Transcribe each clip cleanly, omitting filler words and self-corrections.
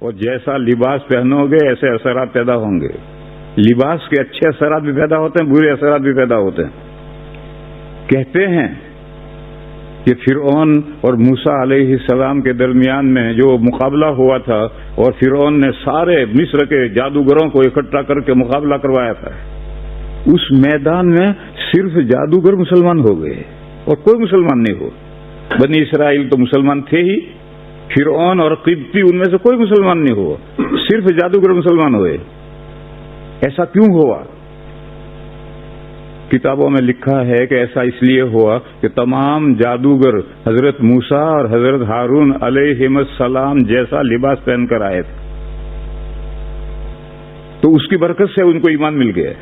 اور جیسا لباس پہنو گے ایسے اثرات پیدا ہوں گے. لباس کے اچھے اثرات بھی پیدا ہوتے ہیں، برے اثرات بھی پیدا ہوتے ہیں. کہتے ہیں کہ فرعون اور موسیٰ علیہ السلام کے درمیان میں جو مقابلہ ہوا تھا، اور فرعون نے سارے مصر کے جادوگروں کو اکٹھا کر کے مقابلہ کروایا تھا، اس میدان میں صرف جادوگر مسلمان ہو گئے اور کوئی مسلمان نہیں ہو. بنی اسرائیل تو مسلمان تھے ہی، فرعون اور قبطی ان میں سے کوئی مسلمان نہیں ہوا، صرف جادوگر مسلمان ہوئے. ایسا کیوں ہوا؟ کتابوں میں لکھا ہے کہ ایسا اس لیے ہوا کہ تمام جادوگر حضرت موسیٰ اور حضرت ہارون علیہم السلام جیسا لباس پہن کر آئے تھے، تو اس کی برکت سے ان کو ایمان مل گیا.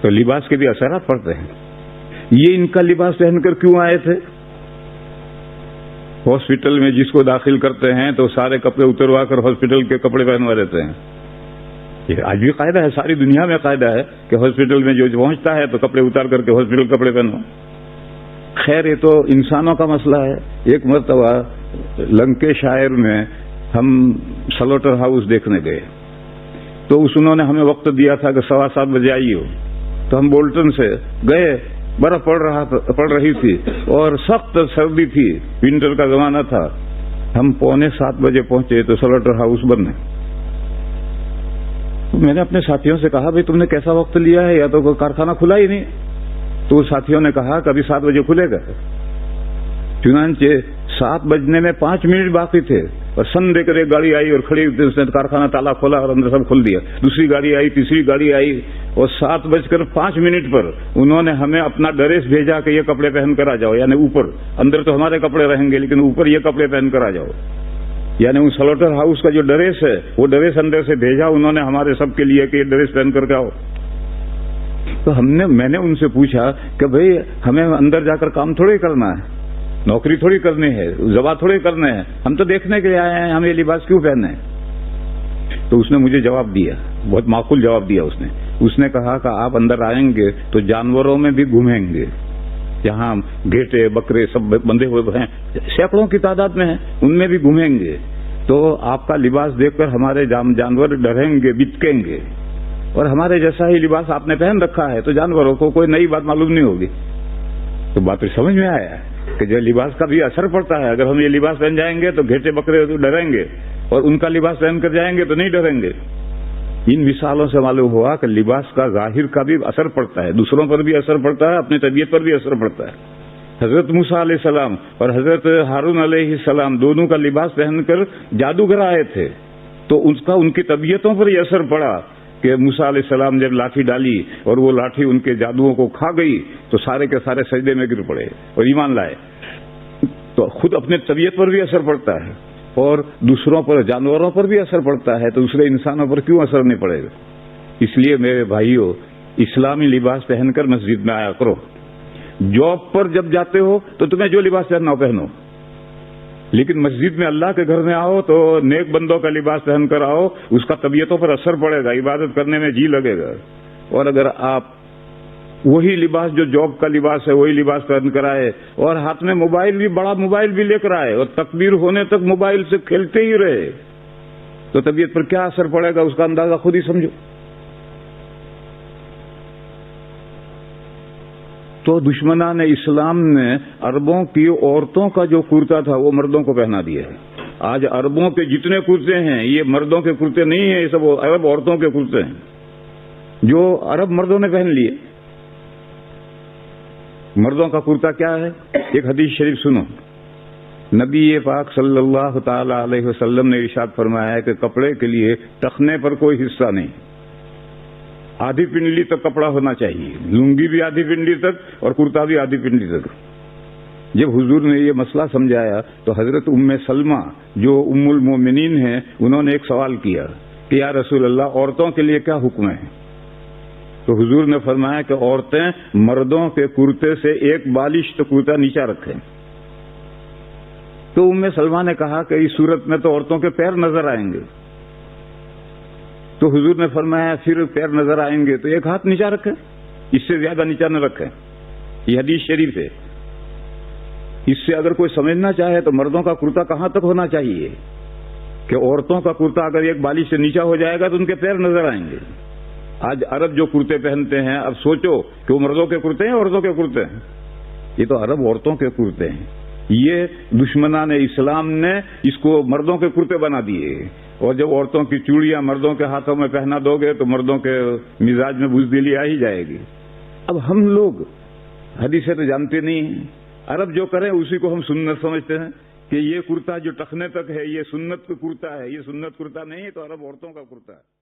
تو لباس کے بھی اثرات پڑتے ہیں. یہ ان کا لباس پہن کر کیوں آئے تھے؟ ہاسپٹل میں جس کو داخل کرتے ہیں تو سارے کپڑے اتروا کر ہاسپٹل کے کپڑے پہنوا دیتے ہیں. یہ آج بھی قاعدہ ہے، ساری دنیا میں قاعدہ ہے کہ ہاسپٹل میں جو پہنچتا ہے تو کپڑے اتار کر کے ہاسپٹل کپڑے پہنو. خیر یہ تو انسانوں کا مسئلہ ہے. ایک مرتبہ لنکیشائر میں ہم سلوٹر ہاؤس دیکھنے گئے، تو انہوں نے ہمیں وقت دیا تھا کہ 7:15 بجے آئیے ہو. تو ہم بولٹن سے گئے، برف پڑ رہی تھی اور سخت سردی تھی، ونٹر کا زمانہ تھا. ہم 6:45 بجے پہنچے تو سلوٹر ہاؤس بند ہے. میں نے اپنے ساتھیوں سے کہا بھائی تم نے کیسا وقت لیا ہے، یا تو کوئی کارخانہ کھلا ہی نہیں. تو ساتھیوں نے کہا کہ ابھی 7 بجے کھلے گا. چنانچہ 7 بجنے میں 5 منٹ باقی تھے اور سن دے کر ایک گاڑی آئی اور کھڑی، اس نے کارخانہ تالا کھولا اور اندر سب کھول دیا. دوسری گاڑی آئی، تیسری گاڑی آئی، اور 7:05 پر انہوں نے ہمیں اپنا ڈریس بھیجا کہ یہ کپڑے پہن کر آ جاؤ. یعنی اوپر، اندر تو ہمارے کپڑے رہیں گے لیکن اوپر یہ کپڑے پہن کر آ جاؤ. یعنی ان سلوٹر ہاؤس کا جو ڈریس ہے وہ ڈریس اندر سے بھیجا انہوں نے ہمارے سب کے لیے کہ یہ ڈریس پہن کر کے آؤ. تو میں نے ان سے پوچھا کہ بھئی ہمیں اندر جا کر کام تھوڑی کرنا ہے، نوکری تھوڑی کرنی ہے، ذبح تھوڑی کرنے ہیں، ہم تو دیکھنے کے لیے آئے ہیں، ہم یہ لباس کیوں پہنے ہیں؟ تو اس نے مجھے جواب دیا، بہت معقول جواب دیا. اس نے کہا کہ آپ اندر آئیں گے تو جانوروں میں بھی گھومیں گے. یہاں گھیٹے بکرے سب بندھے ہوئے ہیں، سینکڑوں کی تعداد میں ہیں، ان میں بھی گھومیں گے. تو آپ کا لباس دیکھ کر ہمارے جانور ڈریں گے، بتکیں گے. اور ہمارے جیسا ہی لباس آپ نے پہن رکھا ہے تو جانوروں کو کوئی نئی بات معلوم نہیں ہوگی. تو بات سمجھ میں آیا کہ جو لباس کا بھی اثر پڑتا ہے. اگر ہم یہ لباس پہن جائیں گے تو گھیٹے بکرے تو ڈریں گے، اور ان کا لباس پہن کر جائیں گے تو نہیں ڈریں گے. ان مثالوں سے معلوم ہوا کہ لباس کا ظاہر کا بھی اثر پڑتا ہے، دوسروں پر بھی اثر پڑتا ہے، اپنی طبیعت پر بھی اثر پڑتا ہے. حضرت موسیٰ علیہ السلام اور حضرت ہارون علیہ السلام دونوں کا لباس پہن کر جادوگر آئے تھے، تو ان کی طبیعتوں پر یہ اثر پڑا کہ موسیٰ علیہ السلام جب لاٹھی ڈالی اور وہ لاٹھی ان کے جادوؤں کو کھا گئی تو سارے کے سارے سجدے میں گر پڑے اور ایمان لائے. تو خود اپنے طبیعت پر بھی اثر پڑتا ہے اور دوسروں پر، جانوروں پر بھی اثر پڑتا ہے، تو دوسرے انسانوں پر کیوں اثر نہیں پڑے گا؟ اس لیے میرے بھائیوں، اسلامی لباس پہن کر مسجد میں آیا کرو. جاب پر جب جاتے ہو تو تمہیں جو لباس پہننا ہو پہنو، لیکن مسجد میں اللہ کے گھر میں آؤ تو نیک بندوں کا لباس پہن کر آؤ. اس کا طبیعتوں پر اثر پڑے گا، عبادت کرنے میں جی لگے گا. اور اگر آپ وہی لباس جو جاب کا لباس ہے وہی لباس پہن کر آئے اور ہاتھ میں موبائل بھی، بڑا موبائل بھی لے کر آئے اور تکبیر ہونے تک موبائل سے کھیلتے ہی رہے، تو طبیعت پر کیا اثر پڑے گا اس کا اندازہ خود ہی سمجھو. تو دشمنان اسلام نے عربوں کی عورتوں کا جو کرتا تھا وہ مردوں کو پہنا دیا ہے. آج عربوں کے جتنے کرتے ہیں یہ مردوں کے کرتے نہیں ہیں، یہ سب عرب عورتوں کے کرتے ہیں جو عرب مردوں نے پہن لیے. مردوں کا کرتا کیا ہے؟ ایک حدیث شریف سنو. نبی پاک صلی اللہ تعالی علیہ وسلم نے ارشاد فرمایا ہے کہ کپڑے کے لیے ٹخنے پر کوئی حصہ نہیں، آدھی پنڈلی تک کپڑا ہونا چاہیے، لنگی بھی آدھی پنڈلی تک اور کرتا بھی آدھی پنڈلی تک. جب حضور نے یہ مسئلہ سمجھایا تو حضرت ام سلمہ جو ام المومنین ہیں انہوں نے ایک سوال کیا کہ یا رسول اللہ عورتوں کے لیے کیا حکم ہے؟ تو حضور نے فرمایا کہ عورتیں مردوں کے کرتے سے ایک بالشت کرتا نیچا رکھیں. تو ام سلمہ نے کہا کہ اس صورت میں تو عورتوں کے پیر نظر آئیں گے. تو حضور نے فرمایا پھر پیر نظر آئیں گے تو ایک ہاتھ نیچا رکھیں، اس سے زیادہ نیچا نہ رکھیں. یہ حدیث شریف ہے. اس سے اگر کوئی سمجھنا چاہے تو مردوں کا کرتا کہاں تک ہونا چاہیے کہ عورتوں کا کرتا اگر ایک بالی سے نیچا ہو جائے گا تو ان کے پیر نظر آئیں گے. آج عرب جو کرتے پہنتے ہیں، اب سوچو کہ وہ مردوں کے کرتے ہیں عورتوں کے کرتے ہیں؟ یہ تو عرب عورتوں کے کرتے ہیں. یہ دشمنان اسلام نے اس کو مردوں کے کرتے بنا دیے. اور جب عورتوں کی چوڑیاں مردوں کے ہاتھوں میں پہنا دو گے تو مردوں کے مزاج میں بزدلی آ ہی جائے گی. اب ہم لوگ حدیثیں تو جانتے نہیں ہیں. عرب جو کریں اسی کو ہم سنت سمجھتے ہیں کہ یہ کرتا جو ٹخنے تک ہے یہ سنت کا کرتا ہے. یہ سنت کرتا نہیں ہے، تو عرب عورتوں کا کرتا ہے.